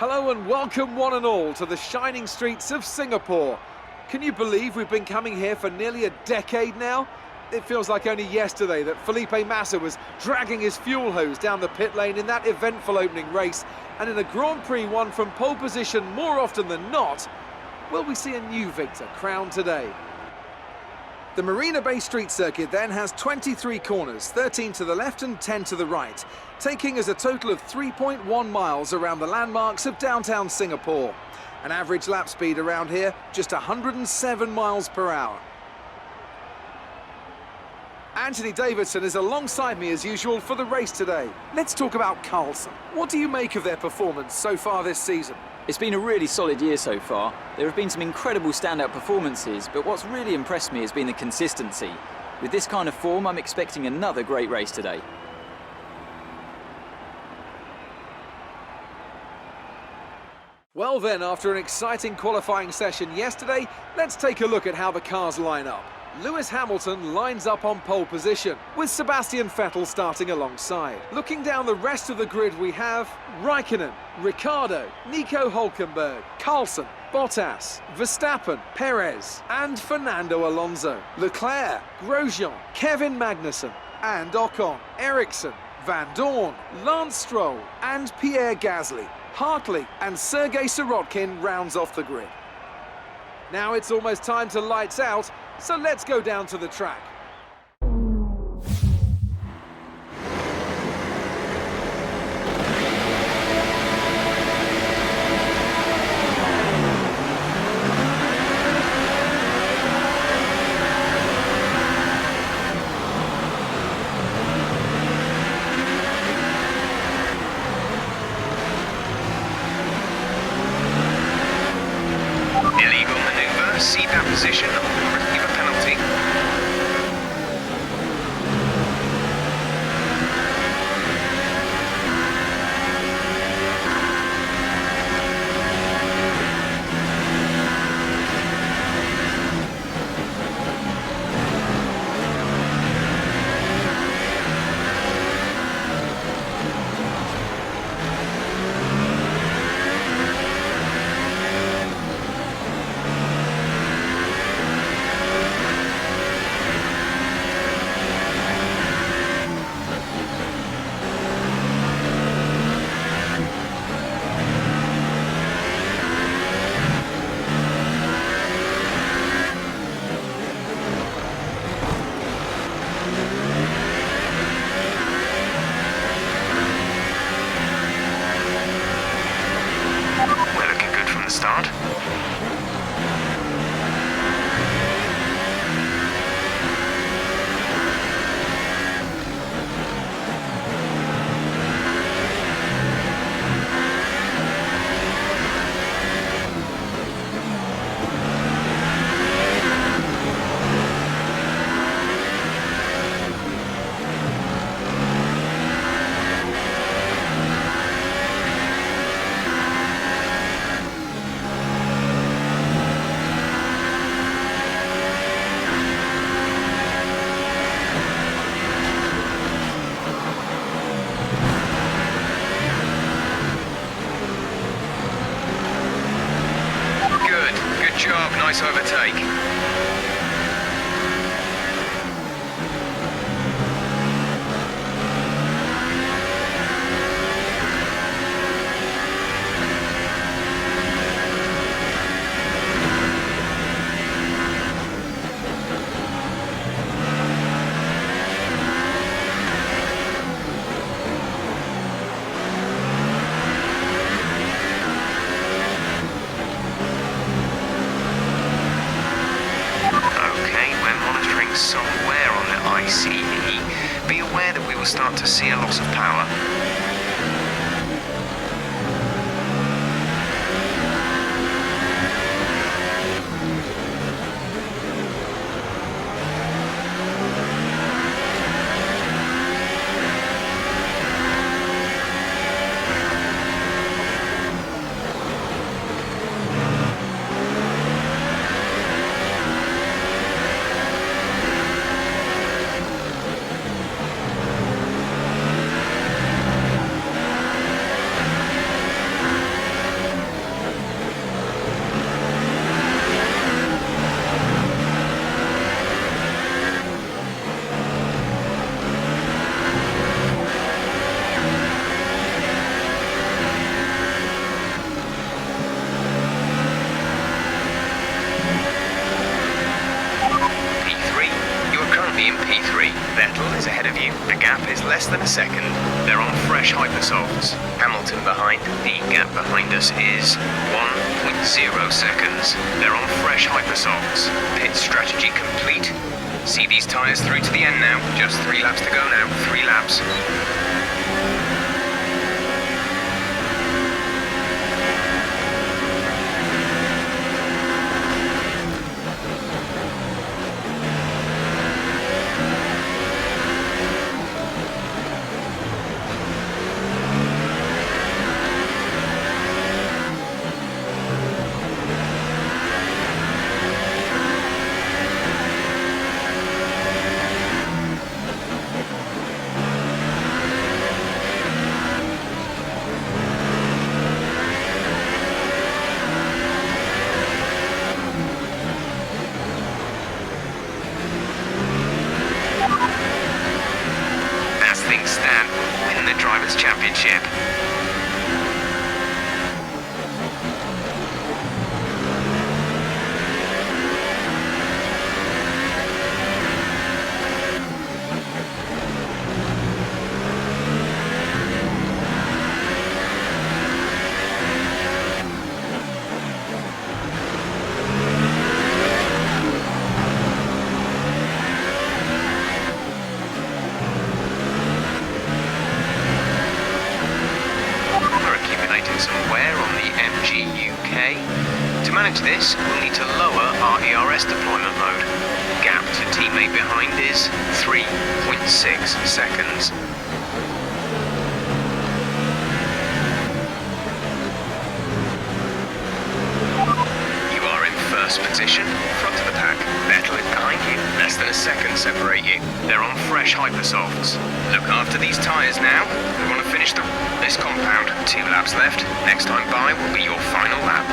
Hello and welcome one and all to the shining streets of Singapore. Can you believe we've been coming here for nearly a decade now? It feels like only yesterday that Felipe Massa was dragging his fuel hose down the pit lane in that eventful opening race, and in a Grand Prix won from pole position more often than not. Will we see a new victor crowned today? The Marina Bay Street Circuit then has 23 corners, 13 to the left and 10 to the right, taking us a total of 3.1 miles around the landmarks of downtown Singapore. An average lap speed around here, just 107 miles per hour. Anthony Davidson is alongside me as usual for the race today. Let's talk about Carlson. What do you make of their performance so far this season? It's been a really solid year so far. There have been some incredible standout performances, but what's really impressed me has been the consistency. With this kind of form, I'm expecting another great race today. Well then, after an exciting qualifying session yesterday, let's take a look at how the cars line up. Lewis Hamilton lines up on pole position, with Sebastian Vettel starting alongside. Looking down the rest of the grid, we have Raikkonen, Ricciardo, Nico Hülkenberg, Carlson, Bottas, Verstappen, Perez and Fernando Alonso. Leclerc, Grosjean, Kevin Magnussen and Ocon, Ericsson, Van Dorn, Lance Stroll and Pierre Gasly. Hartley and Sergei Sirotkin rounds off the grid. Now it's almost time to lights out, so let's go down to the track. Illegal maneuver, seat that position or receive a penalty. We're looking good from the start. Good job, nice overtake. Somewhere on the ICE, be aware that we will start to see a loss of power. Vettel is ahead of you. The gap is less than a second. They're on fresh hypersolts. Hamilton behind. The gap behind us is 1.0 seconds. They're on fresh hypersolts. Pit strategy complete. See these tyres through to the end now. Just 3 laps to go now. 3 laps. Stan will win the Drivers' Championship. Some wear on the MG UK. To manage this, we'll need to lower our ERS deployment mode. Gap to teammate behind is 3.6 seconds. You are in first position, front of the pack. Vettel is behind you, less than a second separate you. They're on fresh hypersolts. Look after these tyres now. We want to finish this compound. 2 laps left. Next time by will be your final lap.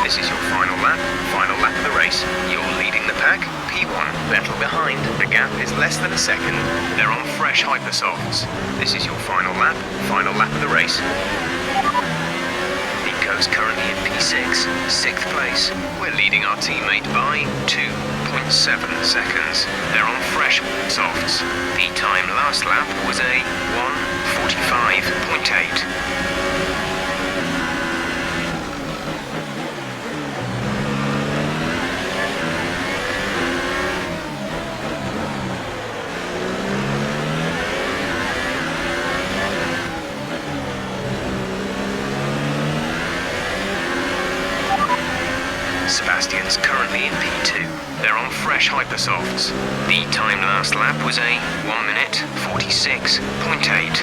This is your final lap of the race. You're leading the pack, P1, Vettel behind. The gap is less than a second. They're on fresh hypersolts. This is your final lap of the race. Nico's currently in P6, 6th place. We're leading our teammate by 2.7 seconds. They're on fresh softs. The time last lap was a 1:45.8. Sebastian's currently in P2. They're on fresh hypersofts. The time last lap was a 1:46.8.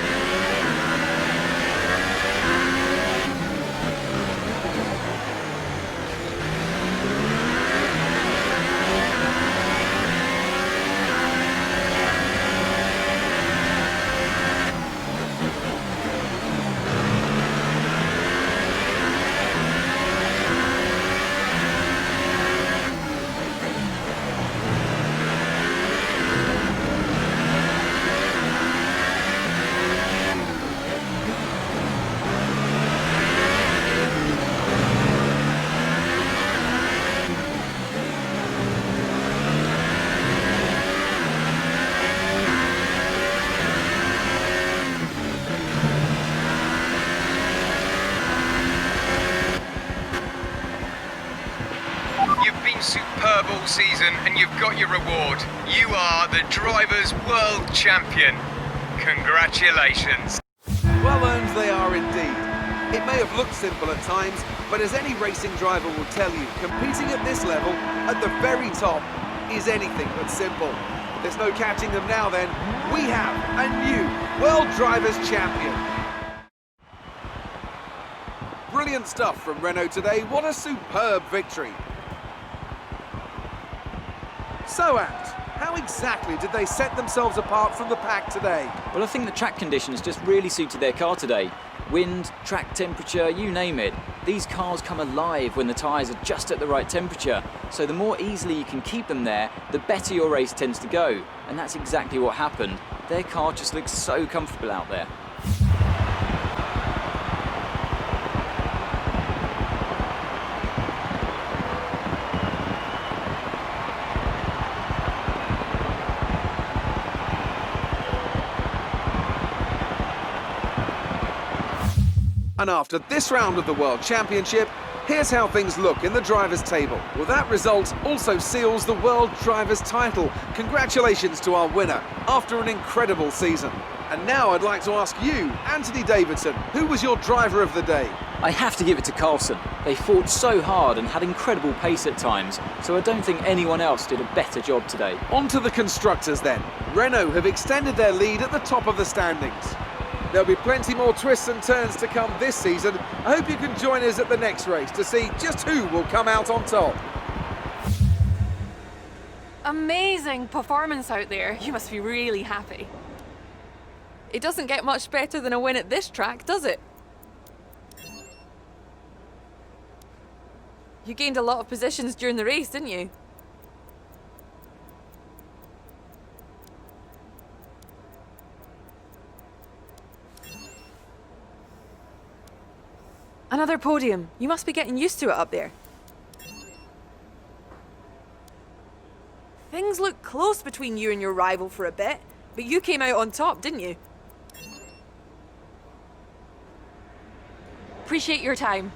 all season and you've got your reward. You are the Drivers' World Champion. Congratulations. Well earned they are indeed. It may have looked simple at times, but as any racing driver will tell you, competing at this level, at the very top, is anything but simple. There's no catching them now then. We have a new World Drivers' Champion. Brilliant stuff from Renault today. What a superb victory. So, Ant, how exactly did they set themselves apart from the pack today? Well, I think the track conditions just really suited their car today. Wind, track temperature, you name it. These cars come alive when the tyres are just at the right temperature. So the more easily you can keep them there, the better your race tends to go. And that's exactly what happened. Their car just looks so comfortable out there. And after this round of the World Championship, here's how things look in the drivers' table. Well, that result also seals the World Drivers' title. Congratulations to our winner after an incredible season. And now I'd like to ask you, Anthony Davidson, who was your driver of the day? I have to give it to Carlson. They fought so hard and had incredible pace at times, so I don't think anyone else did a better job today. On to the constructors then. Renault have extended their lead at the top of the standings. There'll be plenty more twists and turns to come this season. I hope you can join us at the next race to see just who will come out on top. Amazing performance out there. You must be really happy. It doesn't get much better than a win at this track, does it? You gained a lot of positions during the race, didn't you? Another podium. You must be getting used to it up there. Things looked close between you and your rival for a bit, but you came out on top, didn't you? Appreciate your time.